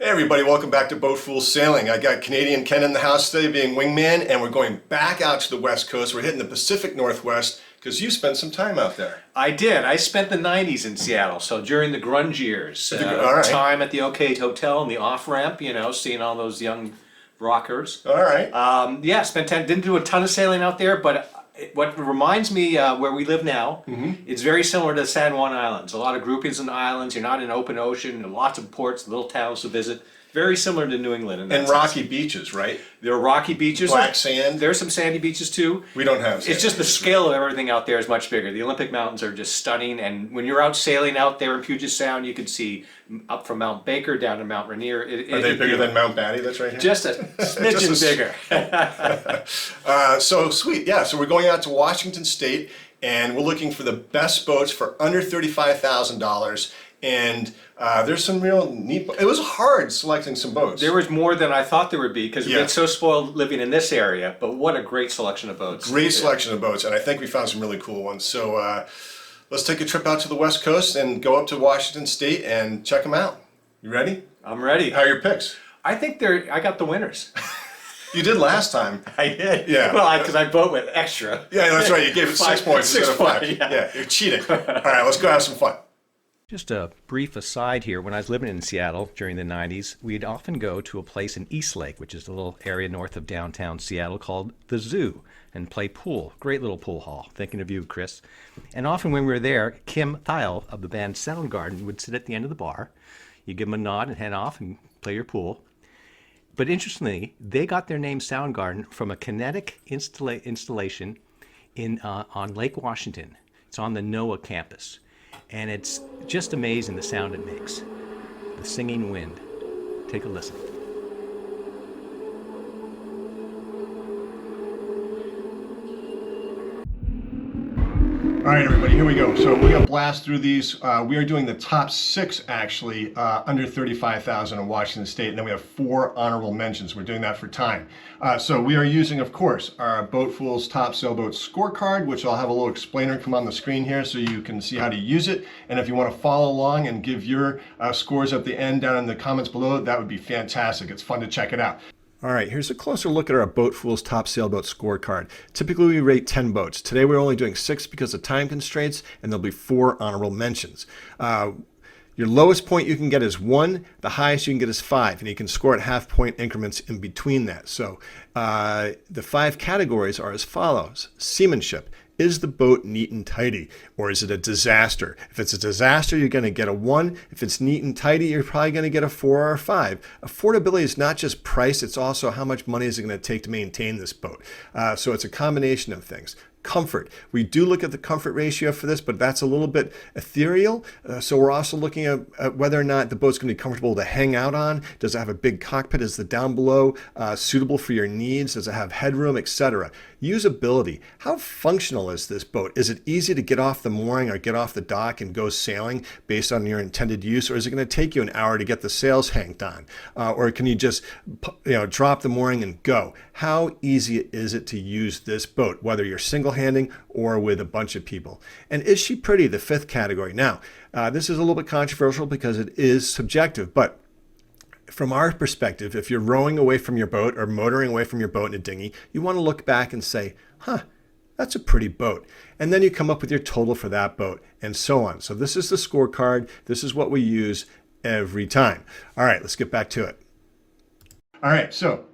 Hey everybody, welcome back to BoatFools Sailing. I got Canadian Ken in the house today being wingman, and we're going back out to the West Coast. We're hitting the Pacific Northwest because you spent some time out there. I did. I spent the 90s in Seattle, so during the grunge years. All right. Time at the OK Hotel and the off-ramp, you know, seeing all those young rockers. All right. Yeah, spent time, didn't do a ton of sailing out there, but what reminds me where we live now, it's very similar to the San Juan Islands. A lot of groupings in the islands, you're not in open ocean, and lots of ports, little towns to visit. Very similar to New England. In that And sense. rocky beaches, right? There are rocky beaches. Black sand. There's some sandy beaches too. We don't have sandy It's just the beaches. scale of everything out there is much bigger. The Olympic Mountains are just stunning, and when you're out sailing out there in Puget Sound, you can see up from Mount Baker down to Mount Rainier. Are they bigger than Mount Batty that's right here? Just a smidgen bigger. So sweet, yeah. So we're going out to Washington State, and we're looking for the best boats for under $35,000. And there's some real neat. It was hard selecting some boats. There was more than I thought there would be because we Yeah. get so spoiled living in this area. But what a great selection of boats! Great selection of boats, and I think we found some really cool ones. So let's take a trip out to the West Coast and go up to Washington State and check them out. You ready? I'm ready. How are your picks? I think I got the winners. You did last time. I did. Yeah. Well, because I vote with extra. Yeah, that's right. You gave it 6 points Six instead of 5. points, yeah. Yeah, you're cheating. All right, let's go have some fun. Just a brief aside here, when I was living in Seattle during the 90s, we'd often go to a place in Eastlake, which is a little area north of downtown Seattle called the Zoo, and play pool. Great little pool hall. Thinking of you, Chris. And often when we were there, Kim Thiel of the band Soundgarden would sit at the end of the bar. You give them a nod and head off and play your pool. But interestingly, they got their name Soundgarden from a kinetic installation on Lake Washington. It's on the NOAA campus. And it's just amazing the sound it makes. The singing wind. Take a listen. All right, everybody, here we go. So we're going to blast through these. We are doing the top 6, actually, under 35,000 in Washington State, and then we have 4 honorable mentions. We're doing that for time. So we are using, of course, our BoatFools Top Sailboats scorecard, which I'll have a little explainer come on the screen here so you can see how to use it. And if you want to follow along and give your scores at the end down in the comments below, that would be fantastic. It's fun to check it out. All right, here's a closer look at our BoatFools Top Sailboat scorecard. Typically, we rate 10 boats. Today, we're only doing 6 because of time constraints, and there'll be 4 honorable mentions. Your lowest point you can get is 1. The highest you can get is 5, and you can score at half-point increments in between that. So the 5 categories are as follows. Seamanship. Is the boat neat and tidy, or is it a disaster? If it's a disaster, you're going to get a 1. If it's neat and tidy, you're probably going to get a 4 or a 5. Affordability is not just price, it's also how much money is it going to take to maintain this boat. So it's a combination of things. Comfort. We do look at the comfort ratio for this, but that's a little bit ethereal. So we're also looking at whether or not the boat's going to be comfortable to hang out on. Does it have a big cockpit? Is the down below suitable for your needs? Does it have headroom, etc.? Usability. How functional is this boat? Is it easy to get off the mooring or get off the dock and go sailing based on your intended use? Or is it going to take you an hour to get the sails hanged on? Or can you just drop the mooring and go? How easy is it to use this boat, whether you're single-handing or with a bunch of people? And is she pretty, the 5th category? Now, this is a little bit controversial because it is subjective, but from our perspective, if you're rowing away from your boat or motoring away from your boat in a dinghy, you want to look back and say, that's a pretty boat. And then you come up with your total for that boat and so on. So this is the scorecard. This is what we use every time. All right, let's get back to it. All right, so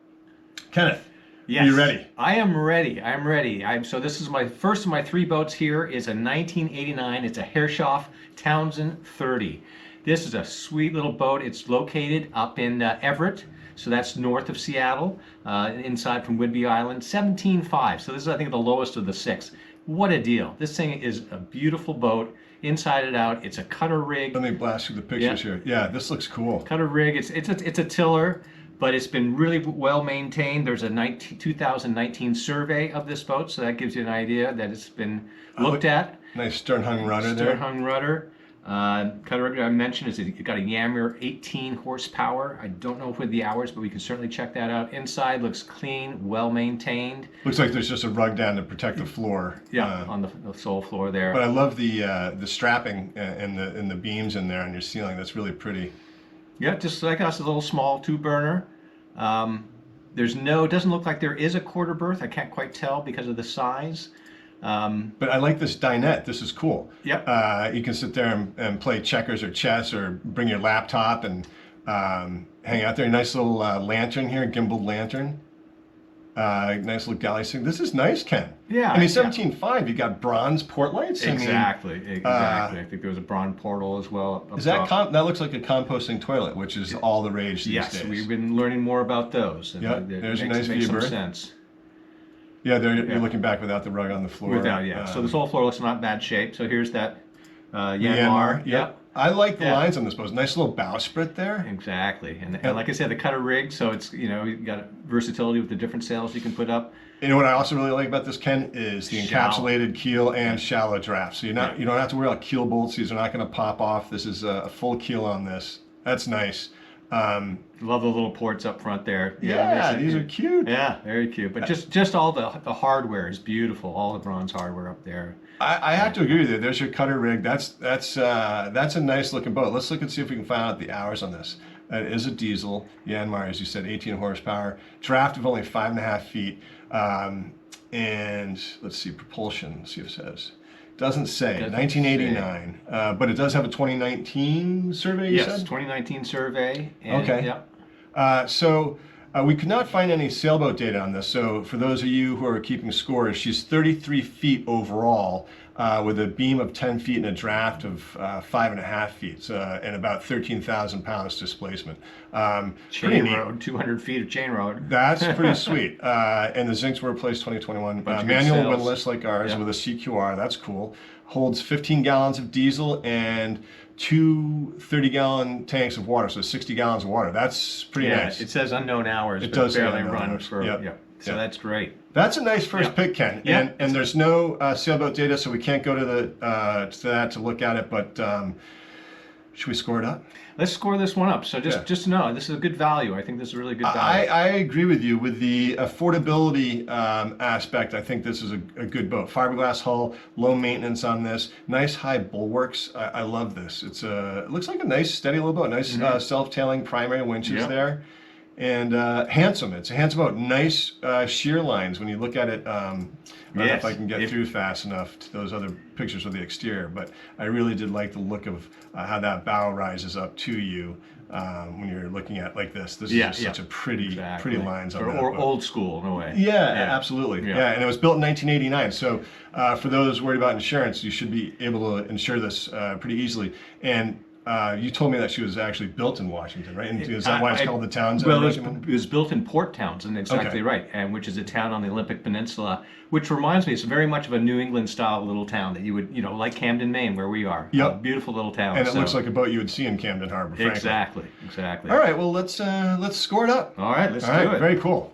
Kenneth, Yes. are you ready? I am ready. I'm ready. So this is my first of my 3 boats here. Is a 1989. It's a Herreshoff Townsend 30. This is a sweet little boat. It's located up in Everett, so that's north of Seattle, inside from Whidbey Island. 17.5. So this is, I think, the lowest of the 6. What a deal! This thing is a beautiful boat, inside and out. It's a cutter rig. Let me blast through the pictures here. Yeah, this looks cool. Cutter rig. It's a tiller, but it's been really well maintained. There's a 2019 survey of this boat, so that gives you an idea that it's been looked at. Nice stern hung rudder there. Stern hung rudder. Cutter rig I mentioned is it got a Yammer 18 horsepower. I don't know with the hours, but we can certainly check that out. Inside looks clean, well maintained. Looks like there's just a rug down to protect the floor. Yeah, on the sole floor there. But I love the strapping and the beams in there on your ceiling. That's really pretty. Yeah, just like us, a little small 2-burner. It doesn't look like there is a quarter berth. I can't quite tell because of the size. But I like this dinette. This is cool. Yep. You can sit there and play checkers or chess, or bring your laptop and hang out there. Nice little lantern here, gimbal lantern. Nice little galley sink. This is nice, Ken. Yeah, I mean, yeah. 17.5. You got bronze port lights. Exactly. I think there was a bronze portal as well. Up Is that top. that looks like a composting toilet, which is all the rage these Yes, days. we've been learning more about those. And Yeah, it there's a makes, nice makes view some bird. sense. Yeah, there you're looking back without the rug on the floor. Without, yeah. So this whole floor looks not bad shape. So here's that Yanmar. Myanmar. Yep. I like the Yeah. lines on this boat. Nice little bowsprit there. Exactly. And like I said, the cutter rig, so it's, you got versatility with the different sails you can put up. You know what I also really like about this, Ken, is the Shallow. encapsulated keel and shallow draft. So you don't have to worry about keel bolts. These are not going to pop off. This is a full keel on this. That's nice. Love the little ports up front there. Yeah, these are cute. Yeah, very cute. But just all the hardware is beautiful. All the bronze hardware up there. I have to agree with you. There's your cutter rig. That's a nice looking boat. Let's look and see if we can find out the hours on this. It is a diesel, Yanmar, as you said, 18 horsepower, draft of only 5.5 feet, and let's see, propulsion. Let's see if it says. Doesn't say. Doesn't 1989, but it does have a 2019 survey. You Yes, said? 2019 survey. And, Okay. Yeah. So we could not find any sailboat data on this. So for those of you who are keeping score, she's 33 feet overall, with a beam of 10 feet and a draft of 5.5 feet, and about 13,000 pounds displacement. Pretty Chain neat. road, 200 feet of chain road. That's pretty sweet. And the zincs were replaced 2021. Bunch of good Manual sails. windlass like ours Yeah. with a CQR. That's cool. Holds 15 gallons of diesel and two 30-gallon tanks of water, so 60 gallons of water. That's pretty nice. It says unknown hours, It but does say barely unknown run hours. for, Yep. yeah. So Yep. that's great. That's a nice first Yeah. pick, Ken. Yeah. And there's no sailboat data, so we can't go to that to look at it. But should we score it up? Let's score this one up. So just know, this is a good value. I think this is a really good value. I agree with you with the affordability aspect. I think this is a good boat. Fiberglass hull, low maintenance on this, nice high bulwarks. I love this. It looks like a nice steady little boat. Nice self-tailing primary winches Yeah. there, and handsome. It's a handsome boat. Nice shear lines when you look at it. I don't know if I can get through fast enough to those other pictures of the exterior, but I really did like the look of how that bow rises up to you when you're looking at like this. This is just such a pretty lines on that or boat. old school in a way. Yeah, absolutely. Yeah. And it was built in 1989. So for those worried about insurance, you should be able to insure this pretty easily. And you told me that she was actually built in Washington, right? And is that why it's called the Townsend? Well, it was built in Port Townsend, exactly Okay. right, and which is a town on the Olympic Peninsula, which reminds me, it's very much of a New England style little town that you would, like Camden, Maine, where we are. Yep. A beautiful little town. And it looks like a boat you would see in Camden Harbor, frankly. Exactly. All right, well, let's score it up. All right, let's do it. Very cool.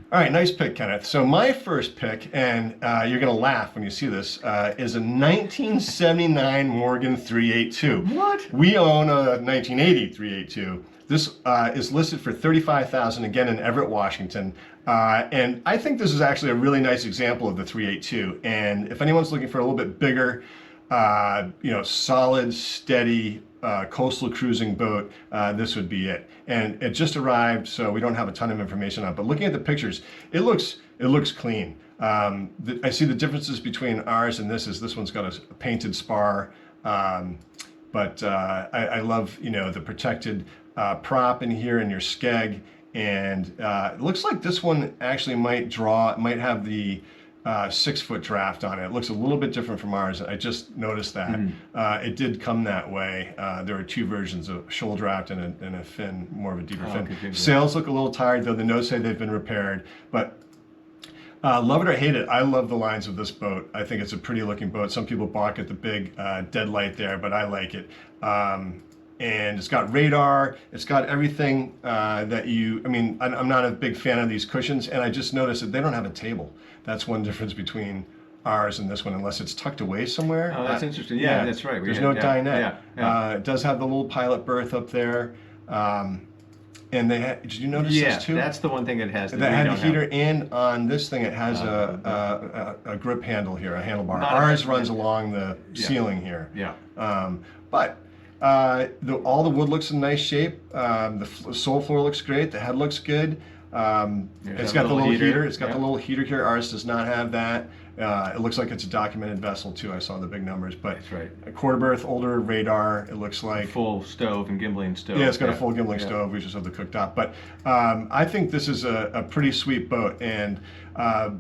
All right, nice pick, Kenneth. So my first pick, and you're going to laugh when you see this, is a 1979 Morgan 382. What? We own a 1980 382. This is listed for $35,000, again in Everett, Washington. And I think this is actually a really nice example of the 382. And if anyone's looking for a little bit bigger, solid, steady, coastal cruising boat, this would be it. And it just arrived, so we don't have a ton of information on it. But looking at the pictures, it looks clean. I see the differences between ours and this one's got a painted spar. But I love the protected prop in here and your skeg. And it looks like this one actually might have the 6-foot draft on it. It looks a little bit different from ours. I just noticed that. It did come that way. There are two versions, a shoal draft and a fin, more of a deeper fin. Okay, Sails look a little tired, though the notes say they've been repaired. But love it or hate it, I love the lines of this boat. I think it's a pretty looking boat. Some people balk at the big deadlight there, but I like it. And it's got radar, it's got everything I'm not a big fan of these cushions, and I just noticed that they don't have a table. That's one difference between ours and this one, unless it's tucked away somewhere. Oh, that's interesting. Yeah, that's right. There's no dinette. Yeah. It does have the little pilot berth up there. And they had, did you notice Yeah, this too? that's the one thing it has. That we had the don't heater, have. and on this thing it has a grip handle here, a handlebar. Not Ours a- runs along the ceiling here. Yeah. But all the wood looks in nice shape. The sole floor looks great. The head looks good. It's got the little heater. It's got the little heater here. Ours does not have that. It looks like it's a documented vessel too. I saw the big numbers, but That's right. a quarter berth, older radar. It looks like Full stove and gimbling stove. yeah, it's got a full gimbling stove. We just have the cooktop. But I think this is a pretty sweet boat. And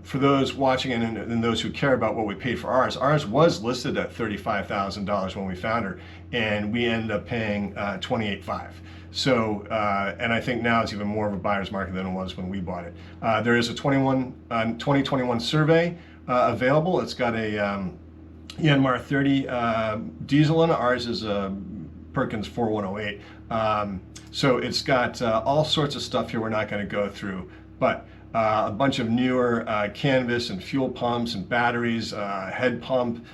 for those watching and those who care about what we paid for ours was listed at $35,000 when we found her, and we ended up paying $28,500. So, and I think now it's even more of a buyer's market than it was when we bought it. There is a 2021 survey available. It's got a Yanmar 30 diesel in it. Ours is a Perkins 4108. So it's got all sorts of stuff here we're not going to go through, but a bunch of newer canvas and fuel pumps and batteries, head pump,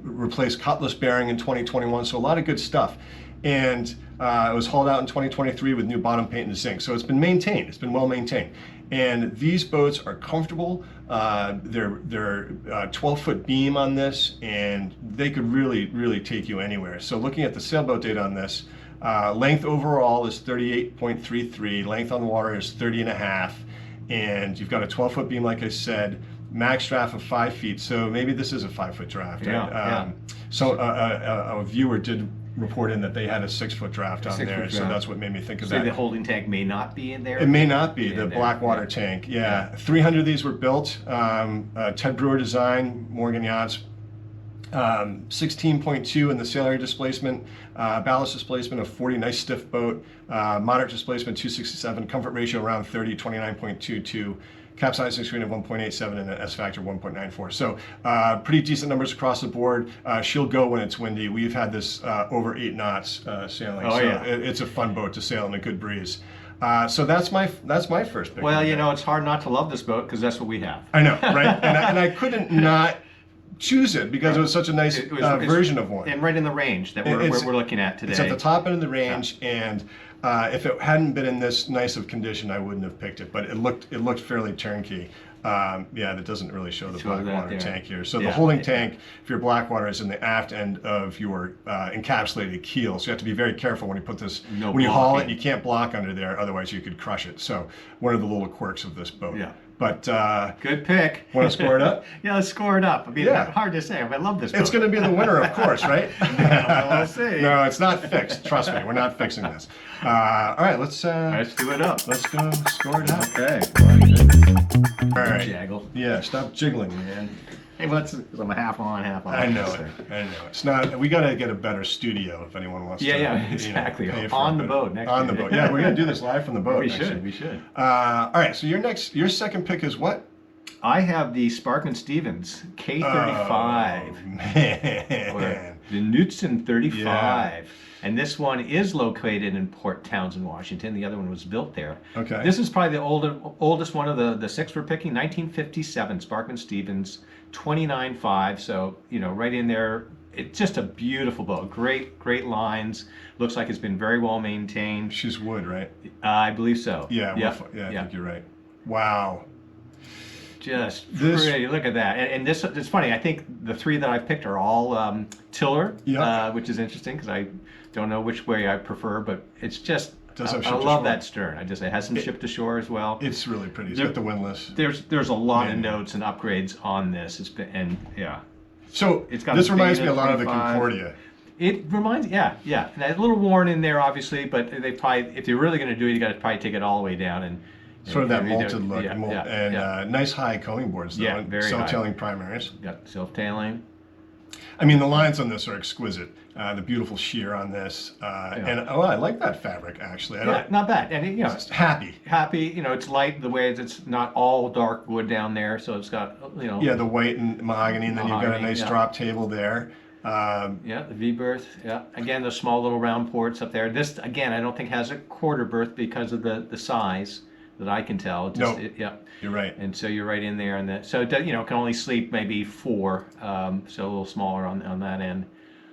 replaced cutlass bearing in 2021, so a lot of good stuff. And it was hauled out in 2023 with new bottom paint and zinc, so it's been maintained, it's been well maintained. And these boats are comfortable. They're 12-foot beam on this, and they could really take you anywhere. So looking at the sailboat data on this, length overall is 38.33, length on the water is 30.5, and you've got a 12-foot beam, like I said, max draft of 5 feet. So maybe this is a 5-foot draft. Yeah, So a viewer did report in that they had a 6-foot draft on 6-foot there, so draft. that's what made me think of So that. the holding tank may not be in there? It may not be, the in there, Blackwater yeah. tank, yeah. 300 of these were built, Ted Brewer design, Morgan Yachts. 16.2 in the sail area displacement, ballast displacement of 40, nice stiff boat, moderate displacement 267, comfort ratio around 30, 29.22, capsizing screen of 1.87, and an S factor 1.94. So pretty decent numbers across the board. She'll go when it's windy. We've had this over 8 knots sailing, Oh, so yeah. it's a fun boat to sail in a good breeze. So that's my first pick. Well, you know, it's hard not to love this boat because that's what we have. I know, right? and I couldn't not choose it because it was such a nice It's version of one. And right in the range that we're looking at today. It's at the top end of the range, and if it hadn't been in this nice of condition, I wouldn't have picked it. But it looked fairly turnkey. Yeah, that doesn't really show the Show that Blackwater there. tank here. So the Yeah. holding tank, if your Blackwater, is in the aft end of your encapsulated keel. So you have to be very careful when you put this. No when you haul it, blocking. you can't block under there, otherwise you could crush it. So one of the little quirks of this boat. Yeah. But Good pick. want to score it up? Yeah, let's score it up. I mean, Yeah. hard to say. I love this boat. It's going to be the winner, of course, right? We'll see. No, it's not fixed. Trust me, we're not fixing this. All right, let's do it up. let's go score it up. Okay. All right. Jaggle. Yeah, stop jiggling, man. Hey, I'm half on, half off. I know it. I know it's not. We got to get a better studio if anyone wants Yeah, to. yeah, you know, exactly. pay for On it, the but- boat next On the year. boat. Yeah, we're gonna do this live from the boat. We next should. year. We should. All right. So your second pick is what? I have the Sparkman Stevens K35. Oh, man. Or the Knudsen 35. Yeah. And this one is located in Port Townsend, Washington. The other one was built there. Okay. This is probably the oldest one of the six we're picking. 1957 Sparkman Stevens 29.5. So, you know, right in there. It's just a beautiful boat. Great lines. Looks like it's been very well maintained. She's wood, right? I believe so. Yeah. Yep. I think you're right. Wow. Just This- pretty. Look at that. And this, it's funny. I think the three that I've picked are all tiller, Yep. which is interesting because I don't know which way I prefer, but it's just. Does have I ship to love shore. that stern. It has some ship to shore as well. It's really pretty. It's There- got the windlass. There's a lot of Man. notes and upgrades on this. It's been, and yeah, So It's got this a reminds me beta a lot of the 25. Concordia. it reminds. Yeah. And a little worn in there, obviously, but they probably, if you're really going to do it, you got to probably take it all the way down and. Sort of that redo it. malted look, and nice high combing boards, though, Yeah, and very high. self-tailing primaries. Got self-tailing. I mean, the lines on this are exquisite. The beautiful sheer on this, and I like that fabric actually. Yeah, not bad. And you know, Just happy. happy. It's light the way it's not all dark wood down there, so it's got Yeah, the white and mahogany, and then you've got a Mahogany, nice yeah. drop table there. Yeah, the V berth. Yeah, again the small little round ports up there. This again I don't think has a quarter berth because of the size that I can tell. It just, Nope. yeah. You're right. And so you're right in there, and so it can only sleep maybe 4, so a little smaller on that end.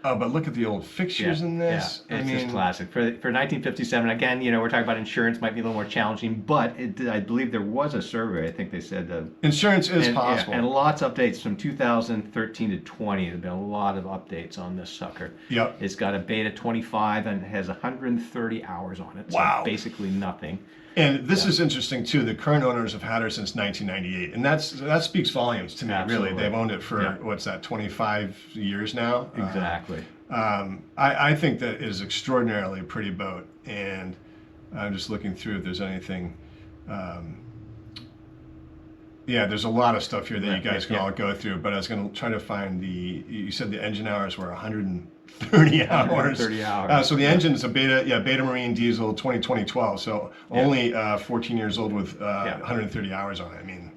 Oh, but look at the old fixtures in this. Yeah, it's just classic. For 1957, again, we're talking about insurance might be a little more challenging, but I believe there was a survey. I think they said insurance is possible. And lots of updates from 2013 to 20. There've been a lot of updates on this sucker. Yep. It's got a beta 25 and has 130 hours on it. So wow. basically nothing. And this is interesting too. The current owners have had her since 1998, and that speaks volumes to me. Absolutely. Really, they've owned it for what's that, 25 years now? Exactly. I think that is extraordinarily pretty boat, and I'm just looking through if there's anything. Yeah, there's a lot of stuff here that you guys can all go through, but I was going to try to find you said the engine hours were 130 hours. 130 hours. So the engine is a Beta Marine diesel 2012, so only 14 years old with 130 hours on it. I mean,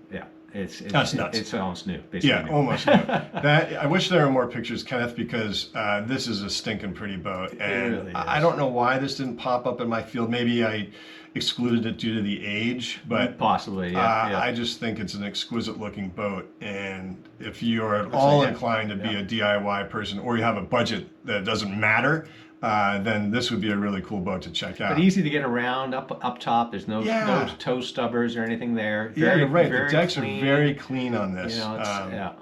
that's nuts. It's almost new, basically. Yeah, almost new. I wish there were more pictures, Kenneth, because this is a stinking pretty boat, and really I don't know why this didn't pop up in my field. Maybe I excluded it due to the age, but possibly, I just think it's an exquisite looking boat, and if you're at all inclined to be a DIY person, or you have a budget that doesn't matter, then this would be a really cool boat to check out. But easy to get around up top. There's no toe stubbers or anything there. You're right. The decks are very clean on this.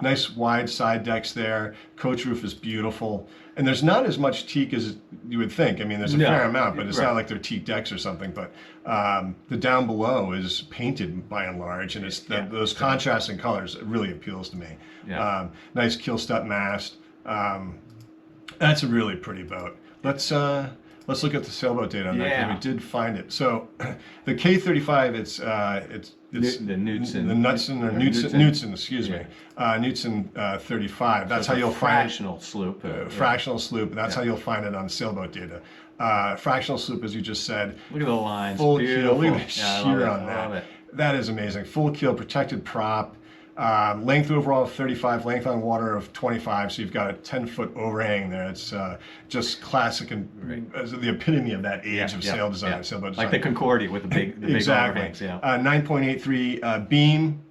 Nice wide side decks there. Coach roof is beautiful. And there's not as much teak as you would think. I mean, there's a fair amount, but it's not like they're teak decks or something. But the down below is painted by and large, and it's those contrasting colors. It really appeals to me. Nice keel step mast. That's a really pretty boat. Let's look at the sailboat data on that, because we did find it. So the K35, it's the Knudsen. The Knudsen or Knudsen, excuse me. Knudsen 35. That's how you'll find it. Fractional sloop. Fractional sloop. That's how you'll find it on sailboat data. Fractional sloop, as you just said. Look at the lines. Full Beautiful. keel. Look at the shear on that. That is amazing. Full keel, protected prop. Length overall of 35, length on water of 25, so you've got a 10-foot overhang there. It's just classic and the epitome of that age of sail design, sailboat design. Like the Concordia with the big overhangs. 9.83 beam,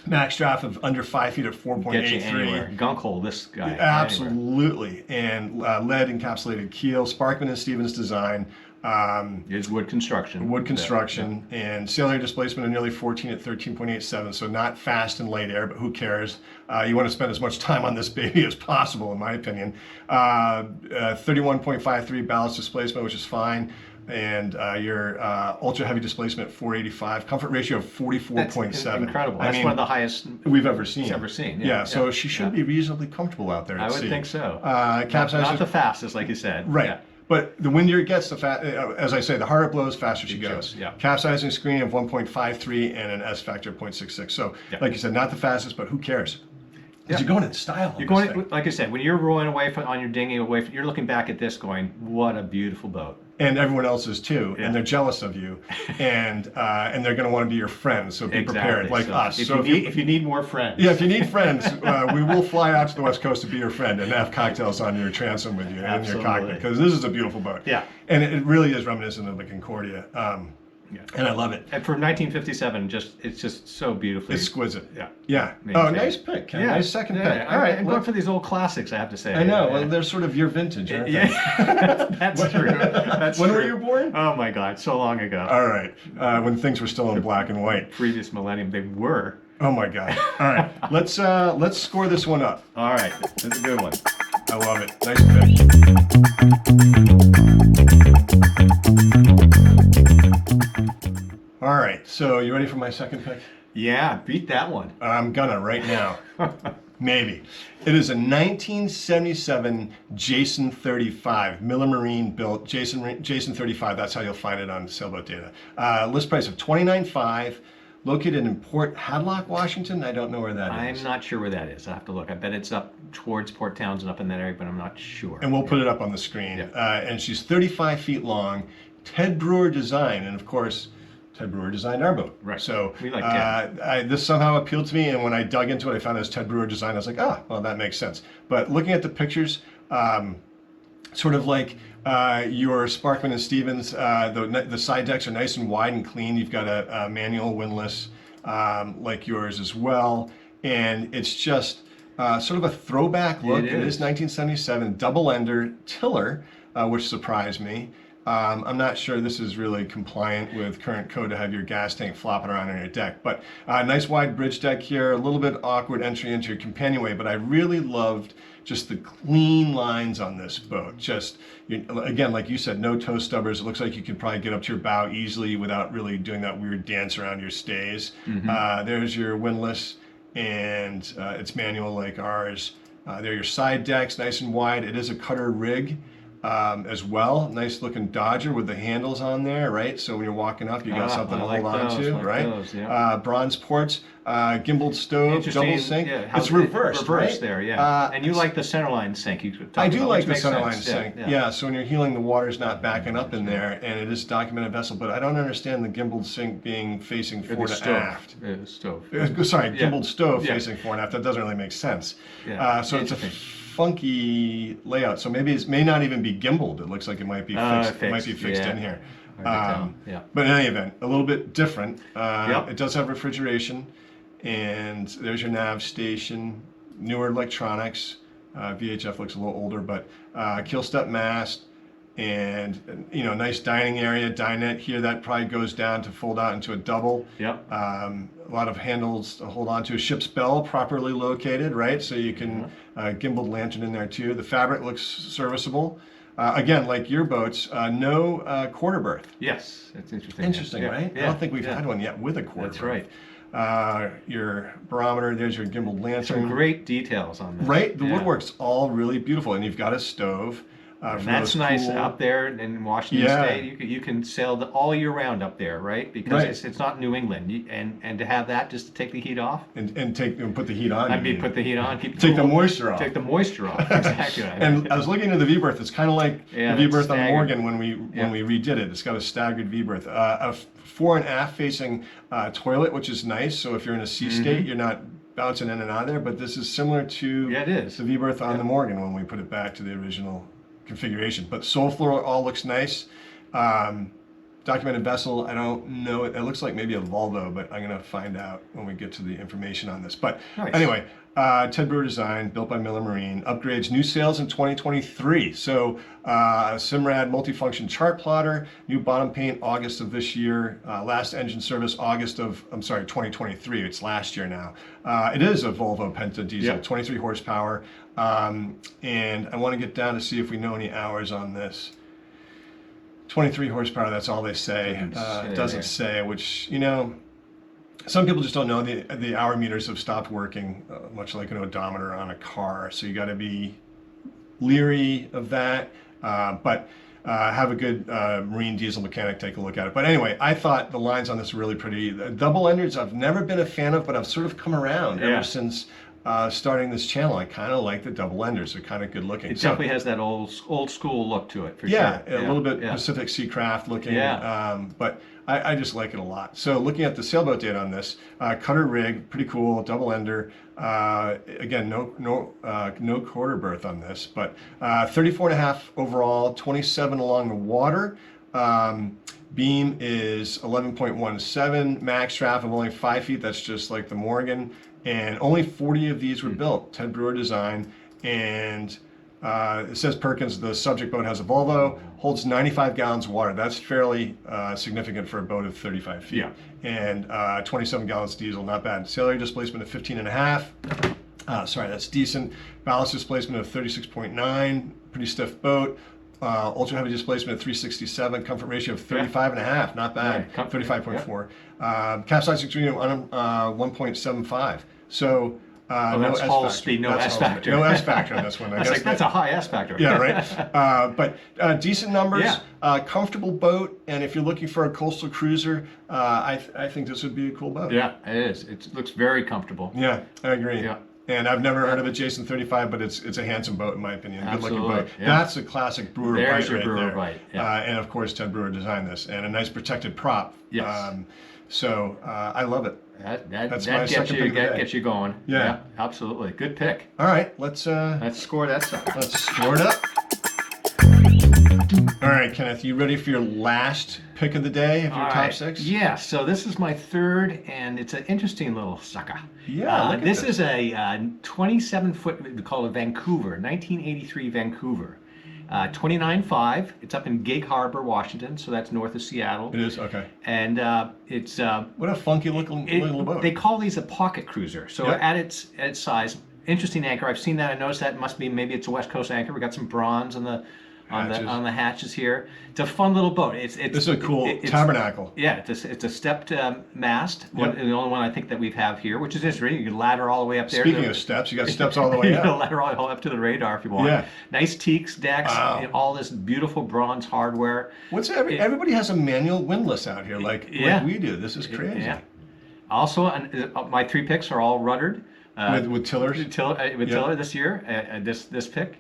max draft of under 5 feet at 4.83. Gunk hole, this guy. Absolutely. And lead encapsulated keel, Sparkman and Stevens design. Is wood construction. And sail air displacement of nearly 14 at 13.87, so not fast and light air, but who cares? You want to spend as much time on this baby as possible, in my opinion. 31.53 ballast displacement, which is fine. And your ultra heavy displacement 485, comfort ratio of 44.7. That's incredible. That's one of the highest we've ever seen. Yeah, so she should be reasonably comfortable out there at sea. I would think so. Capsize not the fastest, like you said. Right. Yeah. But the windier it gets, as I say, the harder it blows, faster she goes. Capsizing screen of 1.53 and an S factor of 0.66. So, like you said, not the fastest, but who cares? Because you're going in style. You're going, like I said, when you're rowing away on your dinghy you're looking back at this going, what a beautiful boat. And everyone else is too, and they're jealous of you, and they're going to want to be your friends. So be prepared, like us. If you need more friends, if you need friends, we will fly out to the West Coast to be your friend and have cocktails on your transom with you in your cockpit, because this is a beautiful boat. Yeah, and it really is reminiscent of the Concordia. And I love it. And for 1957, it's just so beautifully exquisite. Yeah. Oh, nice pick, Ken. Nice second pick. All right, I'm going for these old classics, I have to say. I know. Well, they're sort of your vintage, aren't they? That's true. When were you born? Oh my God, so long ago. All right, when things were still in black and white. Previous millennium, they were. Oh my God. All right, let's score this one up. All right, that's a good one. I love it. Nice pick. All right, so you ready for my second pick? Yeah, beat that one. I'm gonna right now. Maybe. It is a 1977 Jason 35, Miller Marine built Jason 35. That's how you'll find it on sailboat data. List price of $29,500. Located in Port Hadlock, Washington. I don't know where that is. I'm not sure where that is. I have to look. I bet it's up towards Port Townsend, up in that area, but I'm not sure. And we'll put it up on the screen. And she's 35 feet long. Ted Brewer design, and of course, Ted Brewer designed our boat. Right. So we like Ted. This somehow appealed to me, and when I dug into it, I found it was Ted Brewer design. I was like, well, that makes sense. But looking at the pictures, sort of like your Sparkman and Stevens, the side decks are nice and wide and clean. You've got a manual windlass like yours as well, and it's just Sort of a throwback look. It is is. 1977, double-ender tiller, which surprised me. I'm not sure this is really compliant with current code to have your gas tank flopping around on your deck, but nice wide bridge deck here, a little bit awkward entry into your companionway, but I really loved just the clean lines on this boat. Just, again, like you said, no toe stubbers. It looks like you can probably get up to your bow easily without really doing that weird dance around your stays. There's your windlass, and it's manual like ours. There are your side decks, nice and wide. It is a cutter rig. As well, nice looking Dodger with the handles on there, right? So when you're walking up, you got something to hold on to, right? Those, yeah. Bronze ports, gimbaled stove, double sink. Yeah, it's reversed, reversed right? there, yeah. And you like the centerline sink. I do like the centerline sense. sink. Yeah, so when you're heeling, the water's not backing up in there, and it is a documented vessel. But I don't understand the gimbaled sink being facing fore to aft. Stove. Sorry, gimbaled stove Yeah. facing fore and aft. That doesn't really make sense. Yeah. So it's a funky layout. So maybe it may not even be gimbaled. It looks like it might be fixed. It might be fixed in here. Yeah. But in any event, a little bit different. Yep. It does have refrigeration, and there's your nav station, newer electronics. VHF looks a little older, but keel step mast, and nice dining area, dinette here. That probably goes down to fold out into a double. Yep. A lot of handles to hold on to. Ship's bell properly located, right? So you can gimbaled lantern in there too. The fabric looks serviceable. Again, like your boats, no quarter berth. Yes, that's interesting. Interesting, Yeah. right? Yeah. I don't think we've had one yet with a quarter That's berth. right. Your barometer, there's your gimbaled lantern. Some great details on this. Right? The Yeah. woodwork's all really beautiful, and you've got a stove. And for that's those nice cool- up there in Washington Yeah. State. You can sail all year round up there, right? Because Right. it's not New England, and to have that just to take the heat off. And put the heat on. I you mean, mean. put the heat on, keep Take the cool. moisture off. Take the moisture off. Exactly. And I was looking at the V-berth. It's kind of like Yeah, the V-berth that's on the staggered. Morgan when we redid it. It's got a staggered V-berth. A fore and aft facing toilet, which is nice. So if you're in a sea state, you're not bouncing in and out of there. But this is similar to Yeah, it is. the V-berth on the Morgan when we put it back to the original configuration. But sole floor all looks nice. Documented vessel, I don't know. It looks like maybe a Volvo, but I'm going to find out when we get to the information on this. But Nice. anyway, Ted Brewer design, built by Miller Marine, upgrades, new sales in 2023. So Simrad multifunction chart plotter, new bottom paint August of this year, last engine service August of, 2023. It's last year now. It is a Volvo Penta diesel, Yeah. 23 horsepower. And I want to get down to see if we know any hours on this. 23 horsepower, that's all they say. It doesn't say, which, some people just don't know. The hour meters have stopped working, much like an odometer on a car. So you got to be leery of that. But have a good marine diesel mechanic take a look at it. But anyway, I thought the lines on this were really pretty. The double enders I've never been a fan of, but I've sort of come around ever since starting this channel. I kind of like the double enders. They're kind of good looking. It definitely has that old school look to it, for sure. A little bit Pacific Seacraft looking. Yeah. But I just like it a lot. So looking at the sailboat data on this, cutter rig, pretty cool, double ender. Again, no quarter berth on this, but 34 and a half overall, 27 along the water. Beam is 11.17, max draft of only 5 feet. That's just like the Morgan. And only 40 of these were built, Ted Brewer design. And it says Perkins, the subject boat has a Volvo, holds 95 gallons of water. That's fairly significant for a boat of 35 feet. Yeah. And 27 gallons diesel, not bad. Sail area displacement of 15 and a half. That's decent. Ballast displacement of 36.9, pretty stiff boat. Ultra heavy displacement of 367, comfort ratio of 35 and a half, not bad. Yeah, 35.4. Capsizing speed of 1.75. So no that's S hull factor. speed, no That's S hull speed. factor. No S factor on this one. I was like, that's a high S factor. Yeah, right. But decent numbers, Yeah. comfortable boat, and if you're looking for a coastal cruiser, I think this would be a cool boat. Yeah, it is. It looks very comfortable. Yeah, I agree. Yeah. And I've never heard of a Jason 35, but it's a handsome boat in my opinion. Good looking boat. Absolutely, yeah. That's a classic Brewer There's bite your right Brewer there. bite, yeah. And of course Ted Brewer designed this, and a nice protected prop. Yes. I love it. That my second pick of the day. gets you going. Yeah. Absolutely. Good pick. All right, let's Let's score that stuff. score it up. All right, Kenneth, you ready for your last pick of the day of your All top right. 6? Yeah, so this is my third, and it's an interesting little sucker. Yeah, look at this this. is a 27-foot, we call it Vancouver, 1983 Vancouver. 29.5. It's up in Gig Harbor, Washington, so that's north of Seattle. It is? Okay. And it's What a funky looking little boat. they call these a pocket cruiser. So Yep. at its size, interesting anchor. I've seen that. I noticed that. It must be, maybe it's a West Coast anchor. We got some bronze on the Hatches. on the hatches here. It's a fun little boat. This is a cool tabernacle. Yeah, it's a stepped mast. Yep. The only one I think that we have here, which is interesting. You can ladder all the way up there. Speaking of steps, you got steps all the way You can up. ladder all the way up to the radar if you want. Yeah. Nice teaks, decks, Wow. all this beautiful bronze hardware. Everybody has a manual windlass out here, like we do. This is crazy. Yeah. Also, my 3 picks are all ruddered. With tillers. Tiller this year. This pick.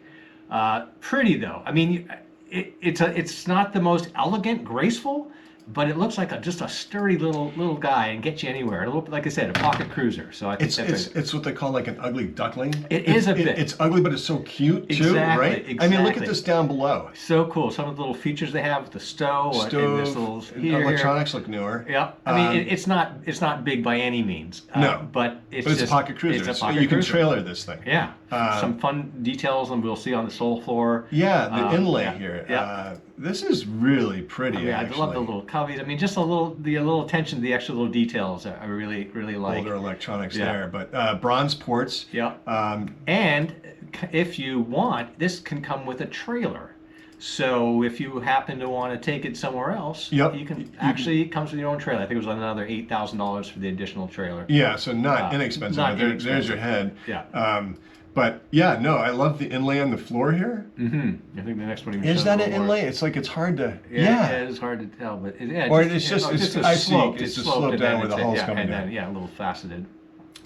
Pretty though. I mean, it's not the most elegant, graceful, but it looks like just a sturdy little guy and get you anywhere. A little, like I said, a pocket cruiser. So I think It's what they call like an ugly duckling. It is a bit. It's ugly, but it's so cute too, right? Exactly. I mean, look at this down below. So cool. Some of the little features they have with the stove and this little electronics look newer. Yeah, I mean it's not big by any means. No, but it's a pocket cruiser. It's a pocket you can cruiser. trailer this thing. Yeah, some fun details, and we'll see on the sole floor. Yeah, the inlay yeah, here. yeah. This is really pretty. Yeah, I love the little coveys. I mean, just the little attention to the extra little details. I really like. Older electronics there, but bronze ports. Yeah. And if you want, this can come with a trailer. So if you happen to want to take it somewhere else, Yep. you can. Actually, it comes with your own trailer. I think it was another $8,000 for the additional trailer. Yeah, so not inexpensive. not There's inexpensive. your head. Yeah. But yeah, no, I love the inlay on the floor here. I think the next one. Is that an inlay? It's like it's hard to. Yeah, it's hard to tell, but Or it's just a slope. It's a slope down where the hull's coming and down. then, a little faceted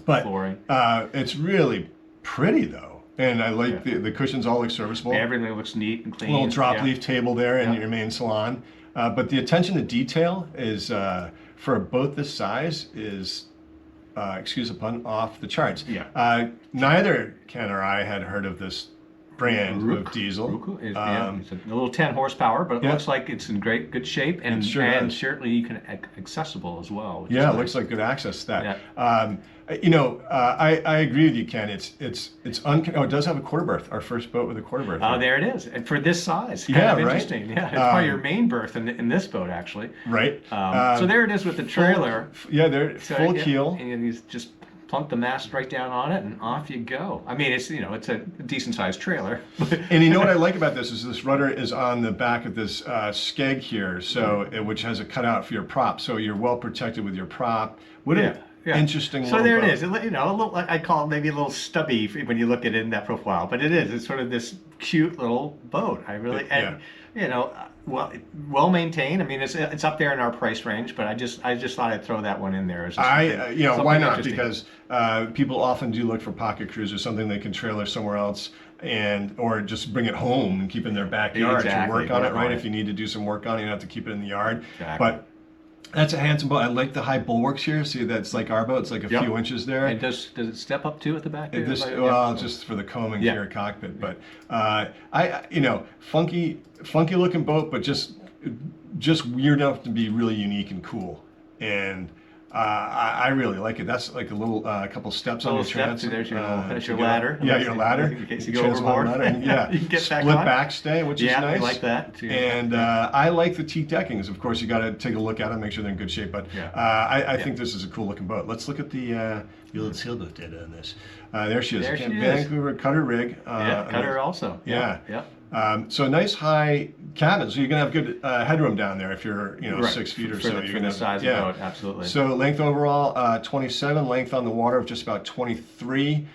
But flooring. it's really pretty though, and I like the cushions all look serviceable. Everything looks neat and clean. Little drop leaf table there in your main salon. But the attention to detail is for a boat this size is. Excuse the pun, off the charts. Yeah. Neither Ken or I had heard of this brand of diesel. It's a little 10 horsepower, but it looks like it's in good shape, and certainly you can accessible as well. Yeah, it looks like good access to that. Yeah. I agree with you, Ken. It does have a quarter berth. Our first boat with a quarter berth. Oh, there it is. And for this size, kind of interesting. Yeah, it's probably your main berth in this boat, actually. Right. So there it is with the trailer. Full keel. And you just plunk the mast right down on it, and off you go. I mean, it's a decent sized trailer. And you know what I like about this is this rudder is on the back of this skeg here, which has a cutout for your prop, so you're well protected with your prop. Interesting. So there it is. A little, I call it maybe a little stubby when you look at it in that profile, but it is. It's sort of this cute little boat. I really, well maintained. I mean, it's up there in our price range, but I just thought I'd throw that one in there. Why not? Because people often do look for pocket cruisers, something they can trailer somewhere else, or just bring it home and keep it in their backyard to work on it. Right? If you need to do some work on it, you don't have to keep it in the yard. Exactly. But that's a handsome boat. I like the high bulwarks here. See, that's like our boat. It's like a few inches there. And does it step up too at the back? Just for the combing to your cockpit. But funky looking boat, but just weird enough to be really unique and cool. And I really like it. That's like a little couple steps on the transom. There's your ladder. Yeah, your ladder. In case you go overboard. And, you can get split backstay, which is nice. Yeah, I like that too. And I like the teak deckings. Of course, you got to take a look at them, make sure they're in good shape. But I think this is a cool looking boat. Let's look at the old sailboat data on this. There she is. Vancouver cutter rig. Cutter also. Yeah. So a nice high cabin. So you're gonna have good headroom down there if you're 6 feet or so. You're gonna have size of the boat, absolutely. So length overall 27. Length on the water of just about 23.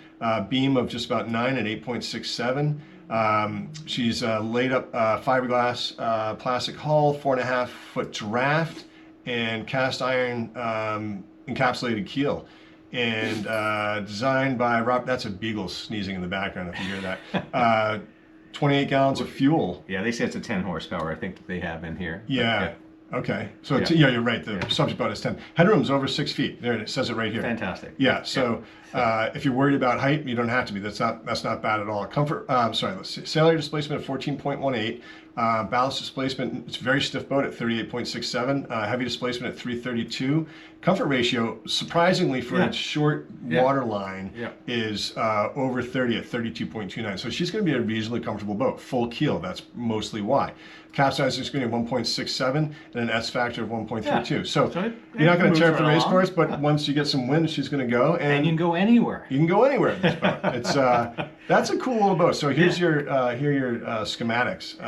Beam of just about 9 at 8.67. She's laid up fiberglass plastic hull, 4.5 foot draft, and cast iron encapsulated keel. And designed by Rob. That's a beagle sneezing in the background if you hear that. 28 gallons of fuel. Yeah, they say it's a 10 horsepower, I think, that they have in here. Yeah. Okay. So, you're right. The subject boat is 10. Headroom's over 6 feet. There it says it right here. Fantastic. Yeah. So, if you're worried about height, you don't have to be. That's not bad at all. Sail area displacement of 14.18. Ballast displacement, it's a very stiff boat at 38.67. Heavy displacement at 332. Comfort ratio, surprisingly for its short water line, is over 30 at 32.29. So she's going to be a reasonably comfortable boat. Full keel, that's mostly why. Capsizing screen of 1.67 and an S factor of 1.32. So you're not going to tear up the race course, but once you get some wind, she's going to go. And you can go anywhere. You can go anywhere in this boat. It's that's a cool little boat. So here's your schematics.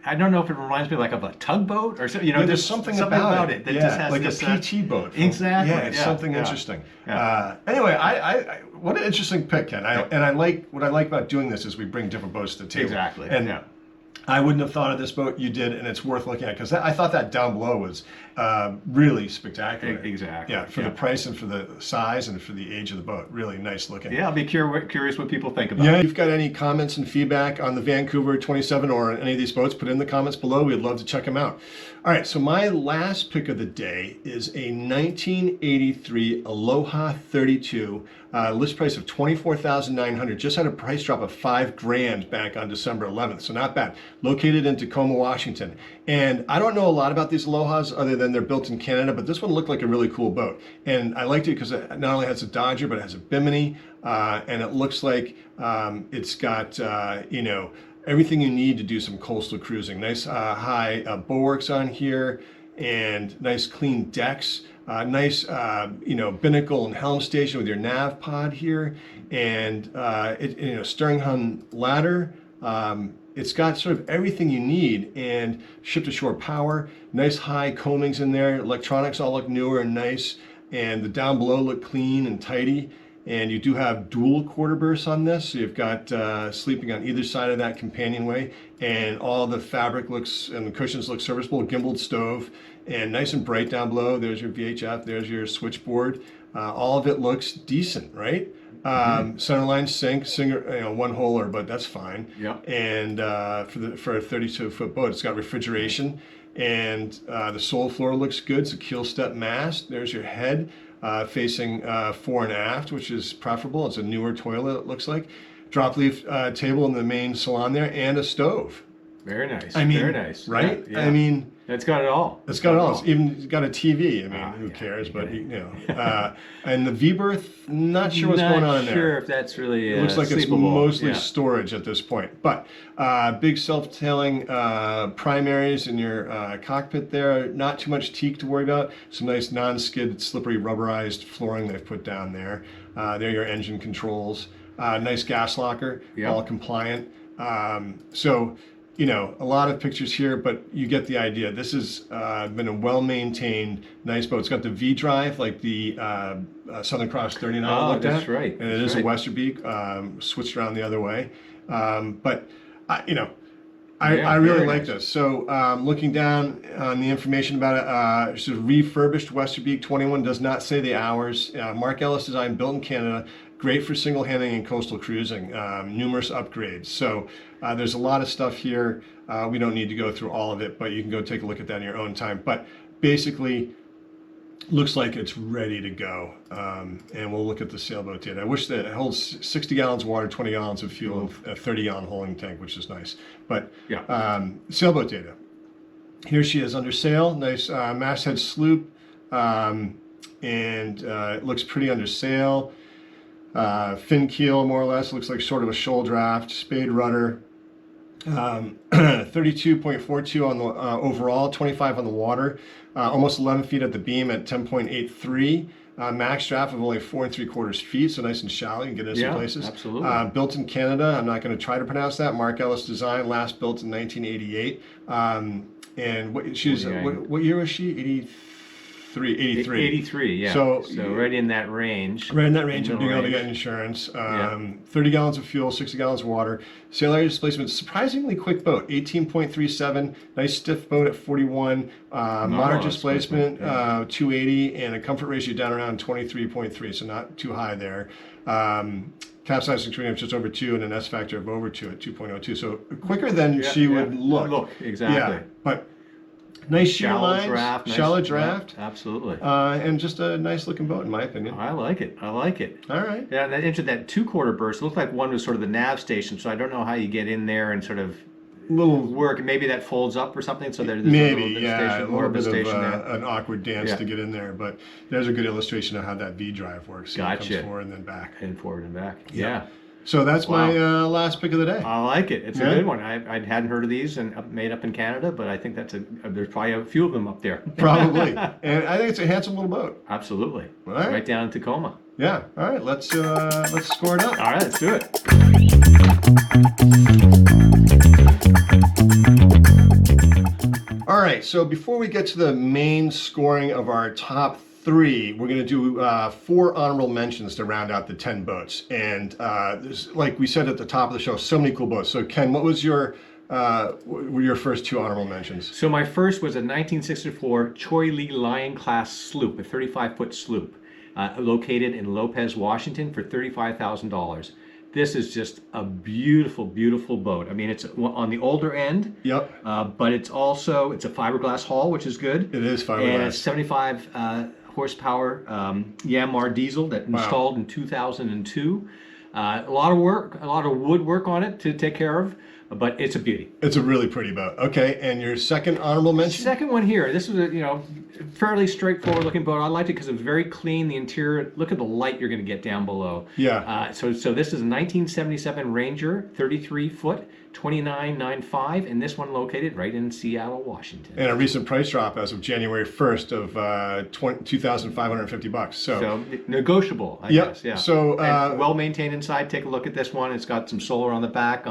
I don't know if it reminds me like of a tugboat or something. You know, there's something about it that just has like this, a PT boat. Exactly. Yeah, it's something interesting. Anyway, I what an interesting pick, Ken. And I like what I like about doing this is we bring different boats to the table. Exactly. And I wouldn't have thought of this boat. You did, and it's worth looking at because I thought that down below was really spectacular. Exactly. Yeah, for the price and for the size and for the age of the boat, really nice looking. Yeah, I'll be curious what people think about it. Yeah, if you've got any comments and feedback on the Vancouver 27 or any of these boats, put it in the comments below. We'd love to check them out. All right, so my last pick of the day is a 1983 Aloha 32, list price of $24,900. Just had a price drop of $5,000 back on December 11th, so not bad. Located in Tacoma, Washington. And I don't know a lot about these Alohas other than they're built in Canada, but this one looked like a really cool boat. And I liked it because it not only has a Dodger, but it has a Bimini, and it looks like it's got, everything you need to do some coastal cruising. Nice high bulwarks on here and nice clean decks. Nice, binnacle and helm station with your nav pod here, and steering hung ladder. It's got sort of everything you need, and ship-to-shore power. Nice high coamings in there. Electronics all look newer and nice, and the down below look clean and tidy. And you do have dual quarter berths on this, so you've got sleeping on either side of that companionway, and all the fabric looks and the cushions look serviceable. Gimbaled stove, and nice and bright down below. There's your VHF, there's your switchboard. All of it looks decent, right? Centerline sink, one holer, but that's fine. Yeah. And for a 32-foot boat, it's got refrigeration, and the sole floor looks good. It's a keel step mast. There's your head. Facing fore and aft, which is preferable. It's a newer toilet, it looks like. Drop leaf table in the main salon there, and a stove. Very nice. Very nice. Right? Yeah. It's got it all. It's got it all. It's even got a TV. Who cares? But and the V-berth, not sure what's going on in there. Not sure if that's really It looks like it's sleepable. mostly storage at this point. But big self-tailing primaries in your cockpit there. Not too much teak to worry about. Some nice non-skid, slippery, rubberized flooring they've put down there. There are your engine controls. Nice gas locker, all compliant. A lot of pictures here, but you get the idea. This has been a well-maintained, nice boat. It's got the V-drive, like the Southern Cross 39 I looked at. That's right. And it is a Westerbeek, switched around the other way. But I really like this. So looking down on the information about it, it's a refurbished Westerbeek 21, does not say the hours. Mark Ellis design, built in Canada. Great for single handling and coastal cruising. Numerous upgrades. So there's a lot of stuff here. We don't need to go through all of it, but you can go take a look at that in your own time. But basically, looks like it's ready to go. And we'll look at the sailboat data. I wish that it holds 60 gallons of water, 20 gallons of fuel, and a 30-gallon holding tank, which is nice. But sailboat data. Here she is under sail. Nice masthead sloop. And it looks pretty under sail. Fin keel, more or less, looks like sort of a shoal draft, spade rudder, 32.42 on the overall, 25 on the water, almost 11 feet at the beam at 10.83, max draft of only 4 3/4 feet, so nice and shallow. You can get into some places. Absolutely. Built in Canada. I'm not going to try to pronounce that. Mark Ellis design, last built in 1988. And what year was she? 83, yeah. So right in that range. Right in that range of being able to get insurance. 30 gallons of fuel, 60 gallons of water. Sail area displacement, surprisingly quick boat, 18.37. Nice stiff boat at 41. Moderate displacement, 280, and a comfort ratio down around 23.3, so not too high there. Capsizing screen of just over 2 and an S factor of over 2 at 2.02. So quicker than she would look. Exactly. Yeah, but nice sheer lines, shallow draft. Absolutely. And just a nice looking boat, in my opinion. I like it. All right. Yeah, and that 2/4 berth looked like one was sort of the nav station, so I don't know how you get in there and sort of little work. Maybe that folds up or something, so there's maybe, a little yeah, station, a more little of a bit of station there. an awkward dance Yeah. to get in there, but there's a good illustration of how that V drive works. So It Gotcha. comes forward and then back. And forward and back. Yeah. So that's Wow. my last pick of the day. I like it. It's Yeah. a good one. I hadn't heard of these and made up in Canada, but I think there's probably a few of them up there. Probably, and I think it's a handsome little boat. Absolutely. All right. Right down in Tacoma. Yeah. All right. Let's score it up. All right, let's do it. All right, so before we get to the main scoring of our top three, we're going to do 4 honorable mentions to round out the 10 boats. And there's, like we said at the top of the show, so many cool boats. So Ken, what was your were your first 2 honorable mentions? So my first was a 1964 Choi Lee Lion class sloop, a 35-foot sloop, located in Lopez, Washington for $35,000. This is just a beautiful, beautiful boat. I mean, it's on the older end. Yep. But it's a fiberglass hull, which is good. It is And fiberglass. it's 75 horsepower Yanmar diesel that installed in 2002. A lot of work, a lot of wood work on it to take care of, but it's a beauty. It's a really pretty boat. Okay, and your second honorable mention? Second one here. This was a fairly straightforward looking boat. I liked it because it was very clean. The interior. Look at the light you're going to get down below. Yeah. So this is a 1977 Ranger, 33 foot, 29.95, and this one located right in Seattle, Washington. And a recent price drop as of January 1st of $2,550. So negotiable, I Yep. guess. Yeah. So, And well maintained inside. Take a look at this one. It's got some solar on the back.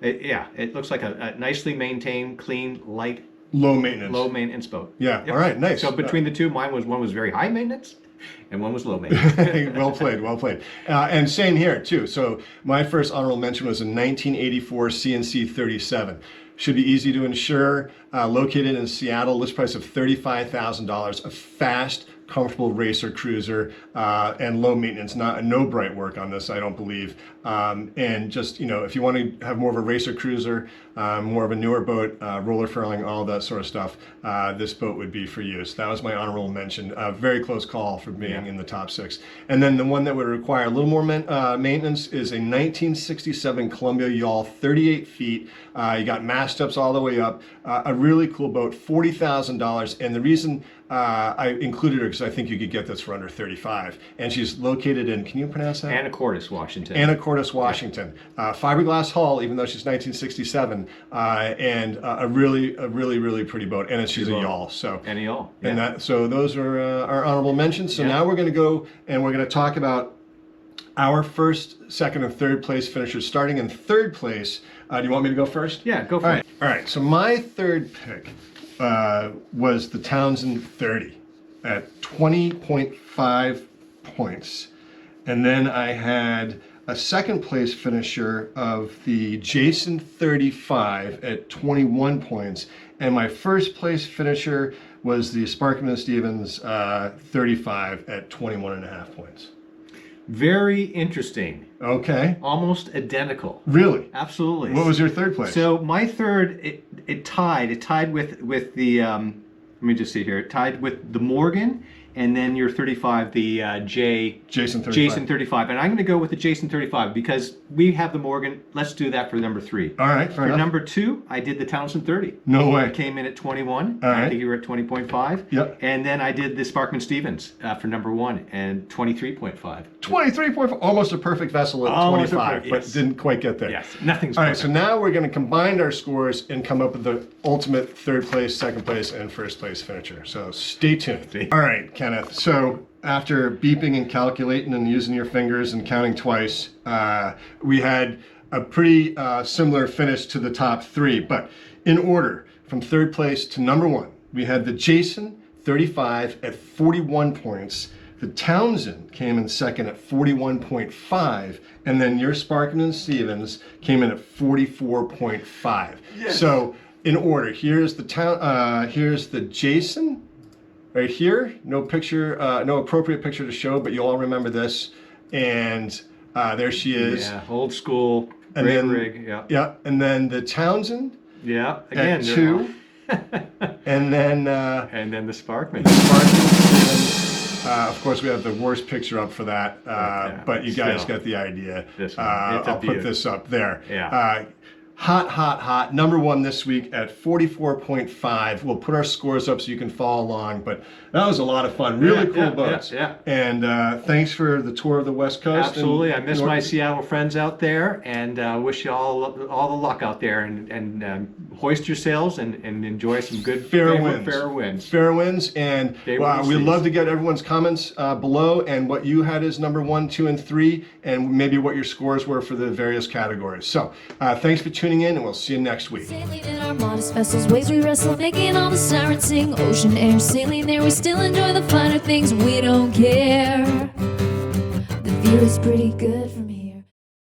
It looks like a nicely maintained, clean, light, low maintenance. low maintenance boat. Yeah. All right. Nice. So between the two, one was very high maintenance, and one was low maintenance. Well played, well played. And same here too. So my first honorable mention was a 1984 CNC 37. Should be easy to insure. Located in Seattle, list price of $35,000. A fast, comfortable racer cruiser and low maintenance. No bright work on this, I don't believe. And just if you want to have more of a racer cruiser, more of a newer boat, roller furling, all that sort of stuff, this boat would be for you. So that was my honorable mention. Very close call for being in the top 6. And then the one that would require a little more maintenance is a 1967 Columbia yawl, 38 feet. You got mast steps all the way up. A really cool boat, $40,000. And the reason I included her because I think you could get this for under 35. And she's located in, can you pronounce that? Anacortes, Washington. Anacortes, Washington. Fiberglass hull, even though she's 1967, and a really pretty boat. And she's a yawl. So And a yawl. so those are our honorable mentions. So now we're going to go and we're going to talk about our first, second, and third place finishers. Starting in third place, do you want me to go first? Yeah, go for it. All right. So my third pick was the Townsend 30 at 20.5 points. And then I had a second place finisher of the Jason 35 at 21 points. And my first place finisher was the Sparkman & Stevens 35 at 21.5 points. Very interesting. Okay. Almost identical. Really? Absolutely. What was your third place? So my third, it tied with the let me just see here. It tied with the Morgan, and then your 35, the Jason 35. Jason 35. And I'm going to go with the Jason 35 because we have the Morgan. Let's do that for number 3. All right, fair For enough. number 2, I did the Townsend 30. No way. It came in at 21. All right. I think you were at 20.5. Yep. And then I did the Sparkman Stevens for number 1 and 23.5. 23.5, almost a perfect vessel at Almost a 25, perfect, but yes. didn't quite get there. Yes, nothing's All right, perfect. so now we're going to combine our scores and come up with the ultimate third place, second place, and first place finisher. So stay tuned. All right, Kenneth. So after beeping and calculating and using your fingers and counting twice, we had a pretty similar finish to the top 3. But in order, from third place to number 1, we had the Jason 35 at 41 points. The Townsend came in second at 41.5, and then your Sparkman & Stevens came in at 44.5. Yes. So in order, here's the Jason right here. No picture, no appropriate picture to show, but you all remember this. And there she is. Yeah, old school, And great then- rig. Yeah. Yeah, and then the Townsend Yeah. Again, at they're 2, and then and then the Sparkman. Sparkman Stevens. Of course, we have the worst picture up for that, Yeah, but you guys still. get the idea. This one. It's a I'll put beaut. this up there. Yeah. hot, hot, hot. Number one this week at 44.5. We'll put our scores up so you can follow along, but that was a lot of fun. Really cool boats. Yeah. And thanks for the tour of the West Coast. Absolutely. I and miss my Seattle friends out there, and wish you all the luck out there, and hoist your sails and enjoy some good fair winds. Fair winds. And we'd love to get everyone's comments below and what you had as number 1, 2, and 3, and maybe what your scores were for the various categories. So thanks for tuning in, and we'll see you next week. Sailing in our modest vessels, waves we wrestle, making all the sirens sing. Ocean air, sailing there, we still enjoy the finer things. We don't care. The view is pretty good from